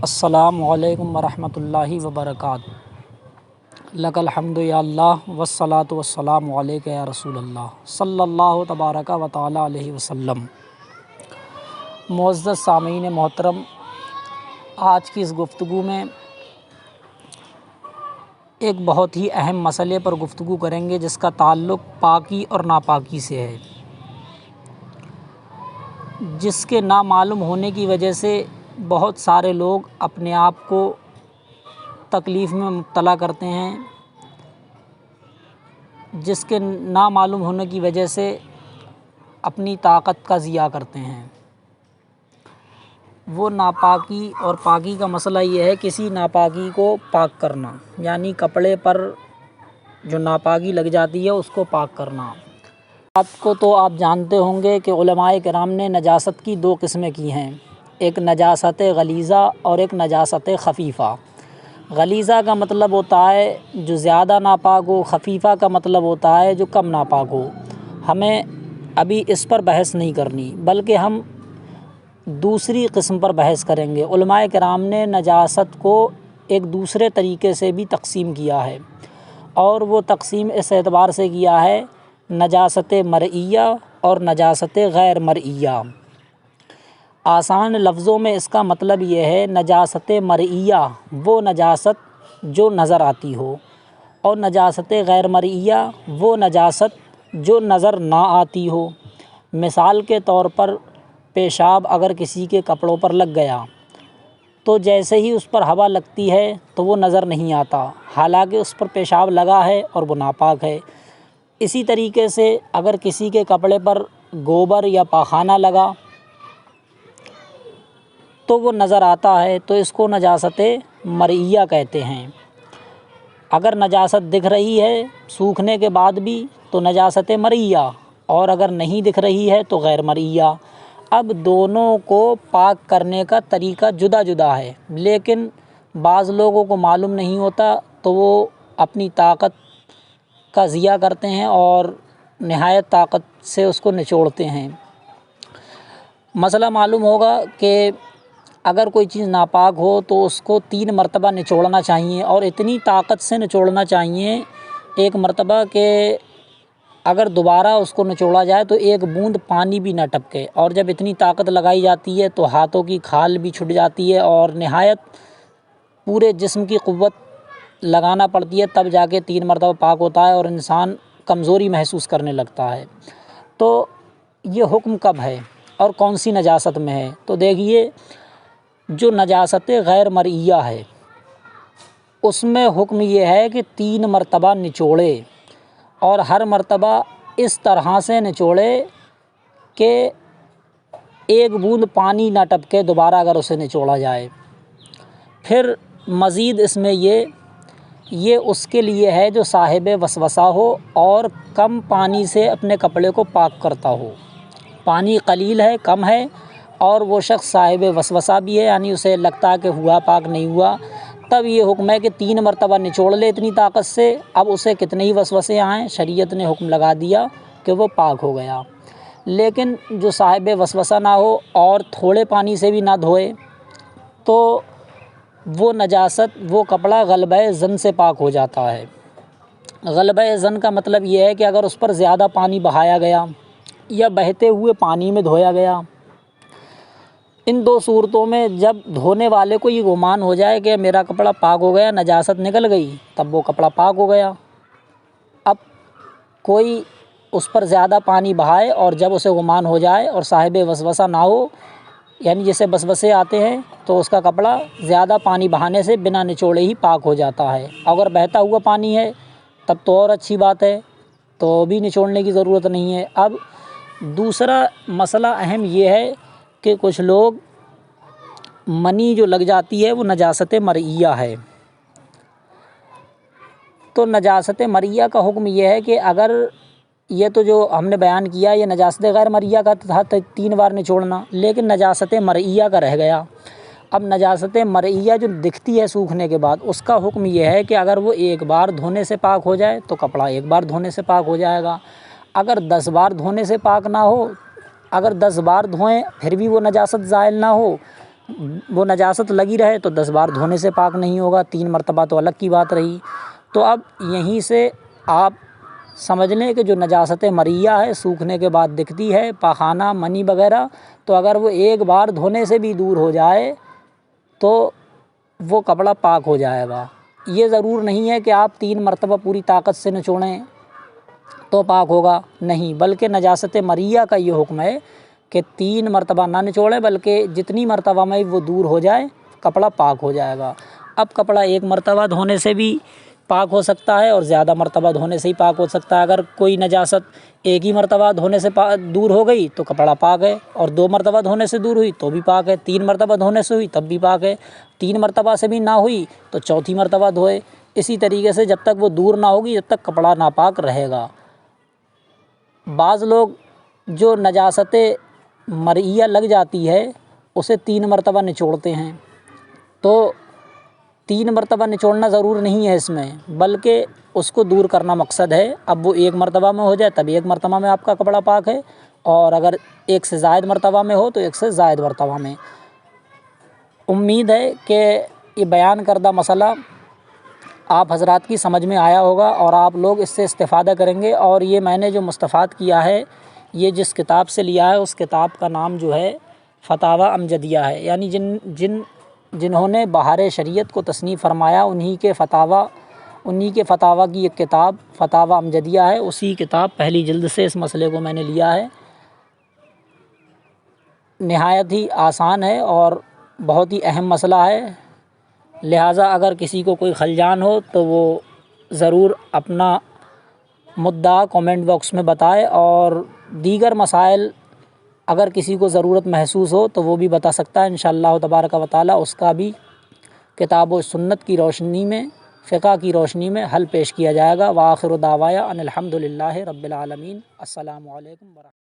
السلام علیکم ورحمۃ اللہ وبرکاتہ۔ لک الحمد یا اللہ والصلاۃ والسلام علیک یا رسول اللہ صلی اللہ تبارک و تعالی علیہ وسلم۔ معزز سامعین محترم، آج کی اس گفتگو میں ایک بہت ہی اہم مسئلے پر گفتگو کریں گے جس کا تعلق پاکی اور ناپاکی سے ہے، جس کے نامعلوم ہونے کی وجہ سے بہت سارے لوگ اپنے آپ کو تکلیف میں مبتلا کرتے ہیں، جس کے نامعلوم ہونے کی وجہ سے اپنی طاقت کا ضیاع کرتے ہیں۔ وہ ناپاکی اور پاکی کا مسئلہ یہ ہے، کسی ناپاکی کو پاک کرنا، یعنی کپڑے پر جو ناپاکی لگ جاتی ہے اس کو پاک کرنا۔ بات کو تو آپ جانتے ہوں گے کہ علماء کرام نے نجاست کی دو قسمیں کی ہیں، ایک نجاست غلیظہ اور ایک نجاست خفیفہ۔ غلیظہ کا مطلب ہوتا ہے جو زیادہ ناپاک ہو، خفیفہ کا مطلب ہوتا ہے جو کم ناپاک ہو۔ ہمیں ابھی اس پر بحث نہیں کرنی، بلکہ ہم دوسری قسم پر بحث کریں گے۔ علماء کرام نے نجاست کو ایک دوسرے طریقے سے بھی تقسیم کیا ہے، اور وہ تقسیم اس اعتبار سے کیا ہے، نجاست مرئیہ اور نجاست غیر مرئیہ۔ آسان لفظوں میں اس کا مطلب یہ ہے، نجاست مرئیہ وہ نجاست جو نظر آتی ہو، اور نجاست غیر مرئیہ وہ نجاست جو نظر نہ آتی ہو۔ مثال کے طور پر پیشاب اگر کسی کے کپڑوں پر لگ گیا تو جیسے ہی اس پر ہوا لگتی ہے تو وہ نظر نہیں آتا، حالانکہ اس پر پیشاب لگا ہے اور وہ ناپاک ہے۔ اسی طریقے سے اگر کسی کے کپڑے پر گوبر یا پاخانہ لگا تو وہ نظر آتا ہے، تو اس کو نجاست مرئیہ کہتے ہیں۔ اگر نجاست دکھ رہی ہے سوکھنے کے بعد بھی تو نجاست مرئیہ، اور اگر نہیں دکھ رہی ہے تو غیر مرئیہ۔ اب دونوں کو پاک کرنے کا طریقہ جدا جدا ہے، لیکن بعض لوگوں کو معلوم نہیں ہوتا تو وہ اپنی طاقت کا ضیاع کرتے ہیں اور نہایت طاقت سے اس کو نچوڑتے ہیں۔ مسئلہ معلوم ہوگا کہ اگر کوئی چیز ناپاک ہو تو اس کو 3 مرتبہ نچوڑنا چاہیے، اور اتنی طاقت سے نچوڑنا چاہیے ایک مرتبہ کہ اگر دوبارہ اس کو نچوڑا جائے تو ایک بوند پانی بھی نہ ٹپکے۔ اور جب اتنی طاقت لگائی جاتی ہے تو ہاتھوں کی کھال بھی چھٹ جاتی ہے اور نہایت پورے جسم کی قوت لگانا پڑتی ہے، تب جا کے 3 مرتبہ پاک ہوتا ہے اور انسان کمزوری محسوس کرنے لگتا ہے۔ تو یہ حکم کب ہے اور کون سی نجاست میں ہے؟ تو دیکھیے، جو نجاست غیر مرئیہ ہے اس میں حکم یہ ہے کہ 3 مرتبہ نچوڑے، اور ہر مرتبہ اس طرح سے نچوڑے کہ ایک بوند پانی نہ ٹپکے دوبارہ اگر اسے نچوڑا جائے۔ پھر مزید اس میں یہ اس کے لیے ہے جو صاحب وسوسہ ہو اور کم پانی سے اپنے کپڑے کو پاک کرتا ہو۔ پانی قلیل ہے، کم ہے، اور وہ شخص صاحب وسوسہ بھی ہے، یعنی اسے لگتا ہے کہ ہوا پاک نہیں ہوا، تب یہ حکم ہے کہ 3 مرتبہ نچوڑ لے اتنی طاقت سے۔ اب اسے کتنے ہی وسوسے آئیں، شریعت نے حکم لگا دیا کہ وہ پاک ہو گیا۔ لیکن جو صاحب وسوسہ نہ ہو اور تھوڑے پانی سے بھی نہ دھوئے تو وہ نجاست، وہ کپڑا غلبہ ظن سے پاک ہو جاتا ہے۔ غلبہ ظن کا مطلب یہ ہے کہ اگر اس پر زیادہ پانی بہایا گیا یا بہتے ہوئے پانی میں دھویا گیا، ان 2 صورتوں میں جب دھونے والے کو یہ گمان ہو جائے کہ میرا کپڑا پاک ہو گیا، نجاست نکل گئی، تب وہ کپڑا پاک ہو گیا۔ اب کوئی اس پر زیادہ پانی بہائے اور جب اسے گمان ہو جائے اور صاحب وسوسہ نہ ہو، یعنی جسے وسوسے آتے ہیں، تو اس کا کپڑا زیادہ پانی بہانے سے بنا نچوڑے ہی پاک ہو جاتا ہے۔ اگر بہتا ہوا پانی ہے تب تو اور اچھی بات ہے، تو بھی نچوڑنے کی ضرورت نہیں ہے۔ اب دوسرا مسئلہ اہم یہ ہے کہ کچھ لوگ منی جو لگ جاتی ہے وہ نجاست مرئیہ ہے۔ تو نجاست مرئیہ کا حکم یہ ہے کہ اگر یہ تو جو ہم نے بیان کیا یہ نجاست غیر مرئیہ کا تھا 3 بار نچوڑنا، لیکن نجاست مرئیہ کا رہ گیا۔ اب نجاست مرئیہ جو دکھتی ہے سوکھنے کے بعد، اس کا حکم یہ ہے کہ اگر وہ 1 بار دھونے سے پاک ہو جائے تو کپڑا 1 بار دھونے سے پاک ہو جائے گا۔ اگر 10 بار دھونے سے پاک نہ ہو، اگر 10 بار دھوئیں پھر بھی وہ نجاست زائل نہ ہو، وہ نجاست لگی رہے تو 10 بار دھونے سے پاک نہیں ہوگا، 3 مرتبہ تو الگ کی بات رہی۔ تو اب یہیں سے آپ سمجھ لیں کہ جو نجاست مرئیہ ہے سوکھنے کے بعد دکھتی ہے، پاخانہ منی وغیرہ، تو اگر وہ ایک بار دھونے سے بھی دور ہو جائے تو وہ کپڑا پاک ہو جائے گا۔ یہ ضرور نہیں ہے کہ آپ 3 مرتبہ پوری طاقت سے نچوڑیں تو پاک ہوگا، نہیں، بلکہ نجاست مرئیہ کا یہ حکم ہے کہ 3 مرتبہ نہ نچوڑیں، بلکہ جتنی مرتبہ میں وہ دور ہو جائے کپڑا پاک ہو جائے گا۔ اب کپڑا ایک مرتبہ دھونے سے بھی پاک ہو سکتا ہے اور زیادہ مرتبہ دھونے سے ہی پاک ہو سکتا ہے۔ اگر کوئی نجاست ایک ہی مرتبہ دھونے سے دور ہو گئی تو کپڑا پاک ہے، اور 2 مرتبہ دھونے سے دور ہوئی تو بھی پاک ہے، 3 مرتبہ دھونے سے ہوئی تب بھی پاک ہے، 3 مرتبہ سے بھی نہ ہوئی تو چوتھی مرتبہ دھوئے۔ اسی طریقے سے جب تک وہ دور نہ ہوگی جب تک کپڑا ناپاک رہے گا۔ بعض لوگ جو نجاست مرئیہ لگ جاتی ہے اسے 3 مرتبہ نچوڑتے ہیں، تو 3 مرتبہ نچوڑنا ضرور نہیں ہے اس میں، بلکہ اس کو دور کرنا مقصد ہے۔ اب وہ 1 مرتبہ میں ہو جائے تب 1 مرتبہ میں آپ کا کپڑا پاک ہے، اور اگر 1 سے زائد مرتبہ میں ہو تو 1 سے زائد مرتبہ میں۔ امید ہے کہ یہ بیان کردہ مسئلہ آپ حضرات کی سمجھ میں آیا ہوگا اور آپ لوگ اس سے استفادہ کریں گے۔ اور یہ میں نے جو مستفاد کیا ہے یہ جس کتاب سے لیا ہے اس کتاب کا نام جو ہے فتاوی امجدیہ ہے، یعنی جنہوں نے بہار شریعت کو تصنیف فرمایا انہی کے فتاوی کی ایک کتاب فتاوی امجدیہ ہے۔ اسی کتاب پہلی جلد سے اس مسئلے کو میں نے لیا ہے۔ نہایت ہی آسان ہے اور بہت ہی اہم مسئلہ ہے، لہٰذا اگر کسی کو کوئی خلجان ہو تو وہ ضرور اپنا مدعا کامنٹ باکس میں بتائے، اور دیگر مسائل اگر کسی کو ضرورت محسوس ہو تو وہ بھی بتا سکتا ہے، انشاءاللہ تبارک و تعالی اس کا بھی کتاب و سنت کی روشنی میں، فقہ کی روشنی میں حل پیش کیا جائے گا۔ وآخر دعوایا ان الحمد للہ رب العالمین۔ السلام علیکم ورحمۃ اللہ۔